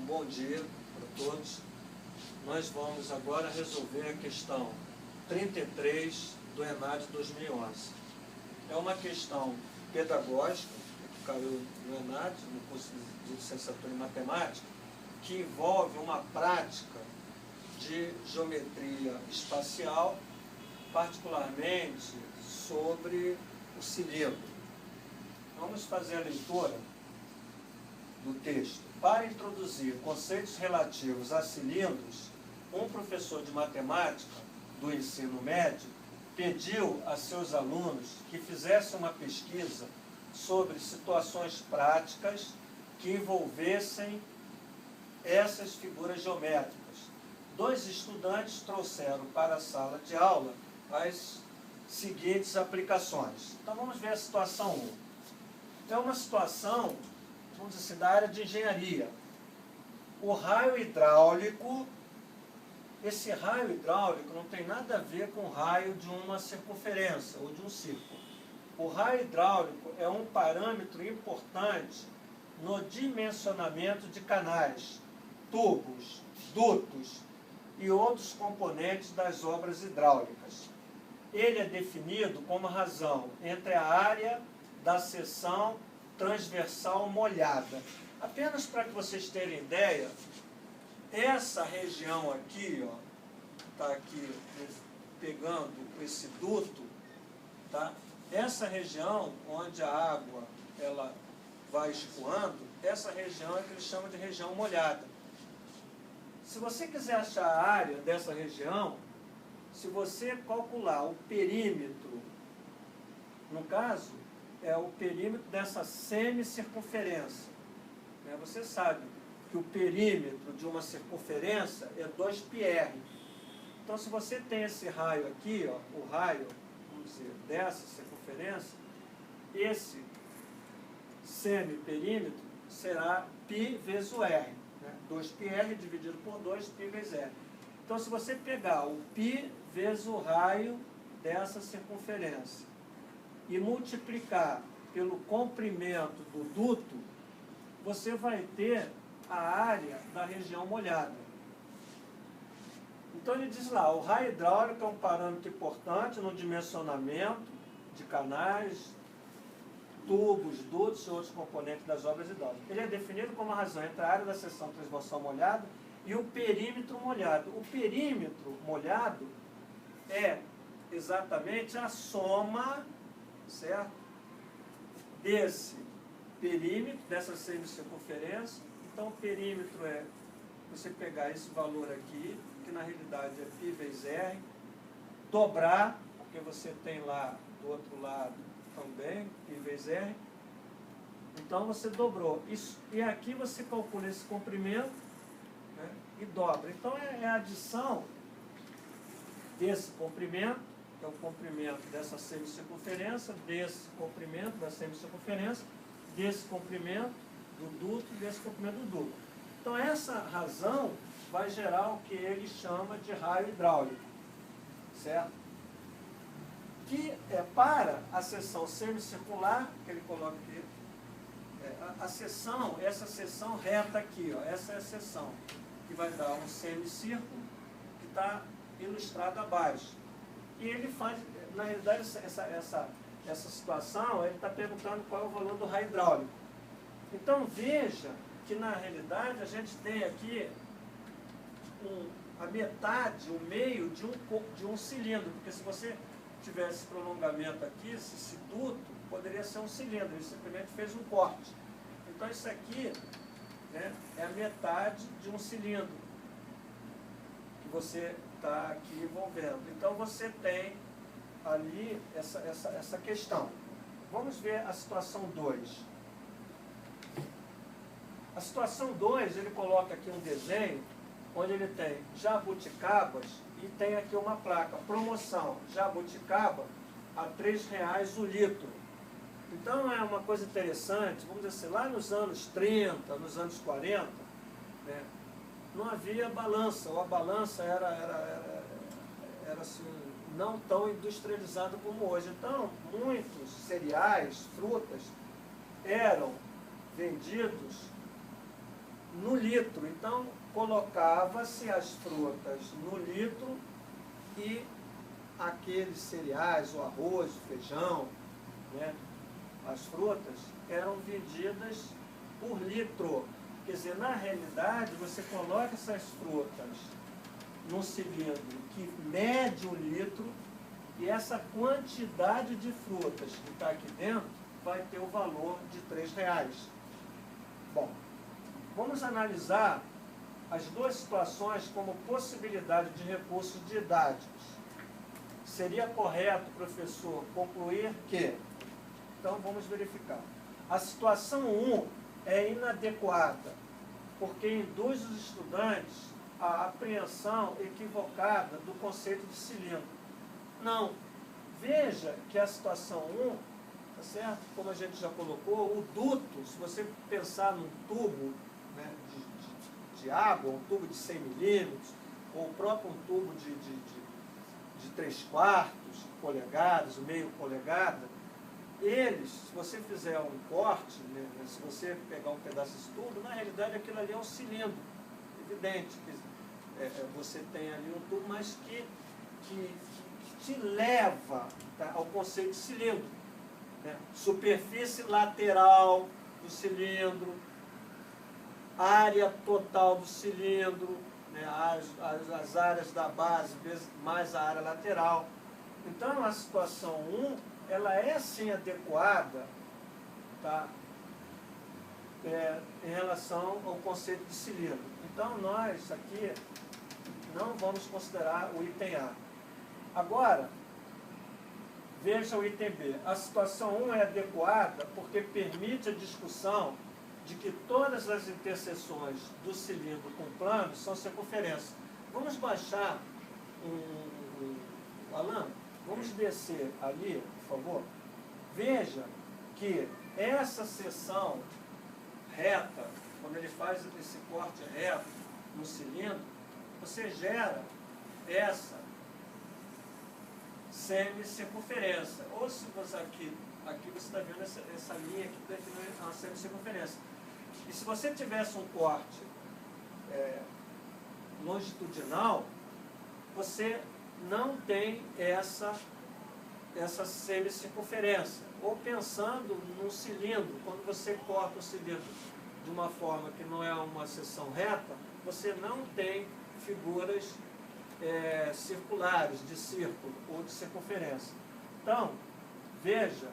bom dia para todos. Nós vamos agora resolver a questão 33 do ENAD 2011. É uma questão pedagógica, que caiu no ENAD, no curso de licenciatura em matemática, que envolve uma prática de geometria espacial, particularmente sobre o cilindro. Vamos fazer a leitura do texto. Para introduzir conceitos relativos a cilindros, um professor de matemática do ensino médio pediu a seus alunos que fizessem uma pesquisa sobre situações práticas que envolvessem essas figuras geométricas. 2 estudantes trouxeram para a sala de aula as seguintes aplicações. Então vamos ver a situação 1. É uma situação, vamos dizer assim, da área de engenharia. O raio hidráulico, esse raio hidráulico não tem nada a ver com o raio de uma circunferência ou de um círculo. O raio hidráulico é um parâmetro importante no dimensionamento de canais, tubos, dutos e outros componentes das obras hidráulicas. Ele é definido como razão entre a área da seção transversal molhada. Apenas para que vocês terem ideia, essa região aqui, ó, está aqui pegando esse duto, tá? Essa região onde a água ela vai escoando, essa região é que eles chamam de região molhada. Se você quiser achar a área dessa região, se você calcular o perímetro, no caso, é o perímetro dessa semicircunferência. Você sabe que o perímetro de uma circunferência é 2πr. Então, se você tem esse raio aqui, ó, o raio, vamos dizer, dessa circunferência, esse semiperímetro será π vezes o r. 2πr dividido por 2, π vezes r. Então, se você pegar o π vezes o raio dessa circunferência e multiplicar pelo comprimento do duto, você vai ter a área da região molhada. Então ele diz lá, o raio hidráulico é um parâmetro importante no dimensionamento de canais, tubos, dutos e outros componentes das obras hidráulicas. Ele é definido como a razão entre a área da seção transversal molhada e o perímetro molhado. O perímetro molhado é exatamente a soma, certo, desse perímetro, dessa semicircunferência. Então o perímetro é você pegar esse valor aqui, que na realidade é π vezes r, dobrar, porque você tem lá do outro lado também, π vezes r. Então você dobrou. Isso, e aqui você calcula esse comprimento, né, e dobra. Então é a adição desse comprimento, que é o comprimento dessa semicircunferência, desse comprimento da semicircunferência, desse comprimento do duto e desse comprimento do duto. Então essa razão vai gerar o que ele chama de raio hidráulico, certo? Que é para a seção semicircular, que ele coloca aqui, a seção, essa seção reta aqui, ó, essa é a seção, que vai dar um semicírculo que está ilustrado abaixo. E ele faz, na realidade, essa situação, ele está perguntando qual é o valor do raio hidráulico. Então veja que na realidade a gente tem aqui a metade, o meio de um cilindro, porque se você tivesse prolongamento aqui, esse duto poderia ser um cilindro, ele simplesmente fez um corte. Então isso aqui, né, é a metade de um cilindro que você está aqui envolvendo. Então você tem ali essa questão. Vamos ver a situação 2. A situação 2, ele coloca aqui um desenho, onde ele tem jabuticabas e tem aqui uma placa, promoção, jabuticaba a R$3 o litro. Então é uma coisa interessante, vamos dizer assim, lá nos anos 30, nos anos 40, né, não havia balança, ou a balança era assim, não tão industrializada como hoje. Então, muitos cereais, frutas, eram vendidos no litro. Então, colocava-se as frutas no litro e aqueles cereais, o arroz, o feijão, né, as frutas, eram vendidas por litro. Quer dizer, na realidade, você coloca essas frutas num cilindro que mede 1 litro e essa quantidade de frutas que está aqui dentro vai ter o valor de R$3. Bom, vamos analisar as duas situações como possibilidade de recursos didáticos. Seria correto, professor, concluir que... Então, vamos verificar. A situação 1 é inadequada, porque induz os estudantes à apreensão equivocada do conceito de cilindro. Não. Veja que a situação 1, tá certo? Como a gente já colocou, o duto, se você pensar num tubo, né, de água, um tubo de 100 milímetros, ou o próprio um tubo de 3/4 polegadas, meio polegada, eles, se você fizer um corte, né, se você pegar um pedaço desse tubo, na realidade aquilo ali é um cilindro, evidente, que você tem ali um tubo, mas que te leva, tá, ao conceito de cilindro, né? Superfície lateral do cilindro, área total do cilindro, né, as áreas da base mais a área lateral. Então, a situação 1, ela é sim adequada, tá, em relação ao conceito de cilindro. Então, nós aqui não vamos considerar o item A. Agora, veja o item B. A situação 1 é adequada porque permite a discussão de que todas as interseções do cilindro com plano são circunferência. Vamos baixar Alan, vamos descer ali, por favor. Veja que essa seção reta, quando ele faz esse corte reto no cilindro, você gera essa semicircunferência. Ou se você aqui você está vendo essa linha aqui definindo uma semicircunferência. E se você tivesse um corte longitudinal, você não tem essa semicircunferência. Ou pensando num cilindro, quando você corta o cilindro de uma forma que não é uma seção reta, você não tem figuras circulares, de círculo ou de circunferência. Então, veja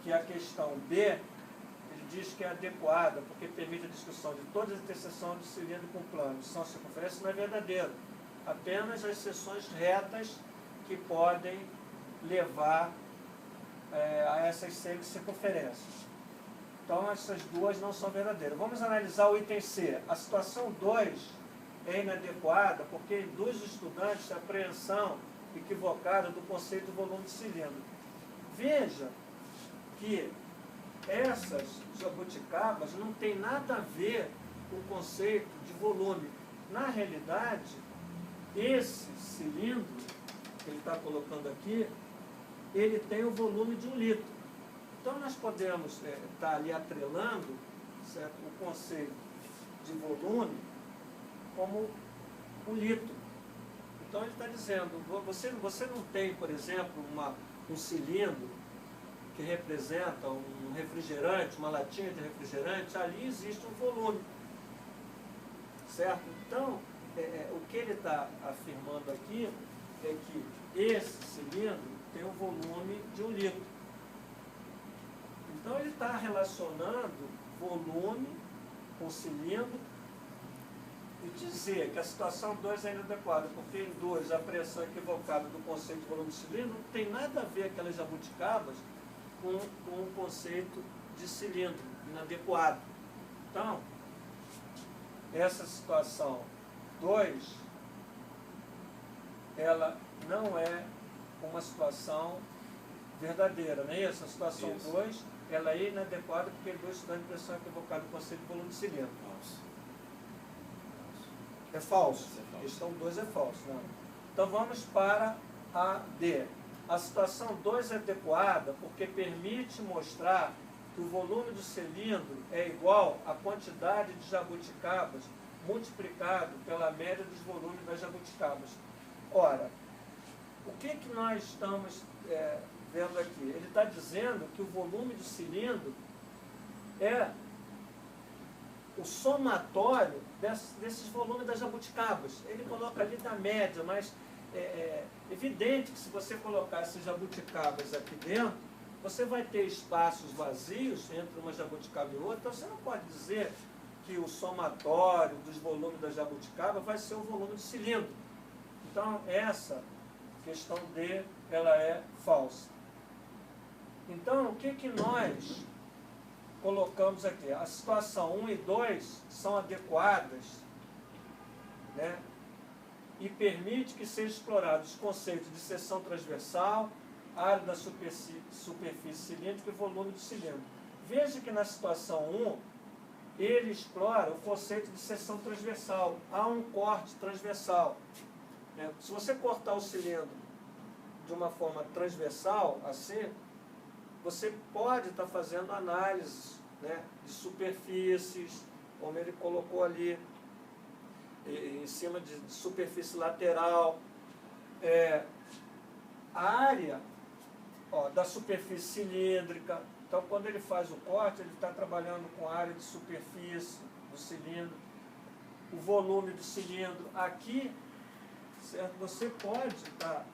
que a questão B, ele diz que é adequada, porque permite a discussão de todas as interseções do cilindro com plano, são circunferência, não é verdadeiro. Apenas as seções retas que podem levar a essas semicircunferências. Então, essas duas não são verdadeiras. Vamos analisar o item C. A situação 2 é inadequada porque induz os estudantes à apreensão equivocada do conceito de volume de cilindro. Veja que essas jabuticabas não tem nada a ver com o conceito de volume. Na realidade, esse cilindro que ele está colocando aqui, ele tem o volume de 1 litro. Então, nós podemos estar ali atrelando, certo, o conceito de volume como 1 litro. Então, ele está dizendo, você não tem, por exemplo, um cilindro que representa um refrigerante, uma latinha de refrigerante, ali existe um volume. Certo? Então, o que ele está afirmando aqui é que esse cilindro tem um volume de 1 litro. Então, ele está relacionando volume com cilindro e dizer que a situação 2 é inadequada, porque induz a apreensão equivocada do conceito de volume de cilindro, não tem nada a ver aquelas jabuticabas com o conceito de cilindro inadequado. Então, essa situação 2, ela não é uma situação verdadeira, não é isso? A situação 2, ela é inadequada porque induz estudante de pressão equivocada do conceito de volume de cilindro. É falso. A questão 2 é falso. Não. Então vamos para a D. A situação 2 é adequada porque permite mostrar que o volume do cilindro é igual à quantidade de jabuticabas multiplicado pela média dos volumes das jabuticabas. Ora, o que nós estamos vendo aqui? Ele está dizendo que o volume do cilindro é o somatório desses volumes das jabuticabas. Ele coloca ali da média, mas é evidente que se você colocar essas jabuticabas aqui dentro, você vai ter espaços vazios entre uma jabuticaba e outra, então você não pode dizer que o somatório dos volumes da jabuticaba vai ser o volume do cilindro. Então, essa questão D, ela é falsa. Então, o que nós colocamos aqui? A situação 1 e 2 são adequadas, né? E permite que seja explorado os conceitos de seção transversal, área da superfície cilíndrica e volume do cilindro. Veja que na situação 1, ele explora o conceito de seção transversal. Há um corte transversal. Né? Se você cortar o cilindro de uma forma transversal, assim, você pode estar fazendo análise, né, de superfícies, como ele colocou ali, em cima de superfície lateral. A área da superfície cilíndrica. Então, quando ele faz o corte, ele está trabalhando com a área de superfície do cilindro, o volume do cilindro. Aqui, certo, você pode estar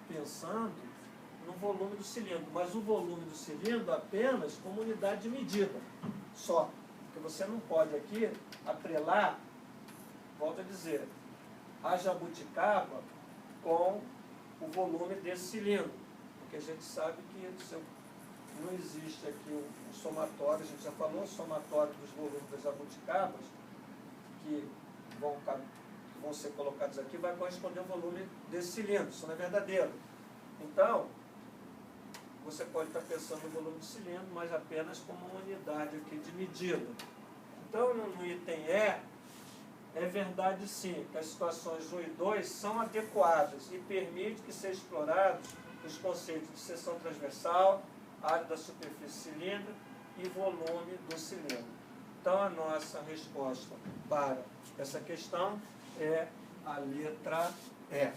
pensando no volume do cilindro, mas o volume do cilindro apenas como unidade de medida, só. Porque você não pode aqui atrelar, volto a dizer, a jabuticaba com o volume desse cilindro. Porque a gente sabe que não existe aqui o somatório, a gente já falou, o somatório dos volumes das jabuticabas, que vão ser colocados aqui, vai corresponder ao volume desse cilindro, isso não é verdadeiro. Então, você pode estar pensando no volume do cilindro, mas apenas como uma unidade aqui de medida. Então, no item E, é verdade sim, que as situações 1 e 2 são adequadas e permite que sejam explorados os conceitos de seção transversal, área da superfície cilíndrica e volume do cilindro. Então, a nossa resposta para essa questão é a letra E.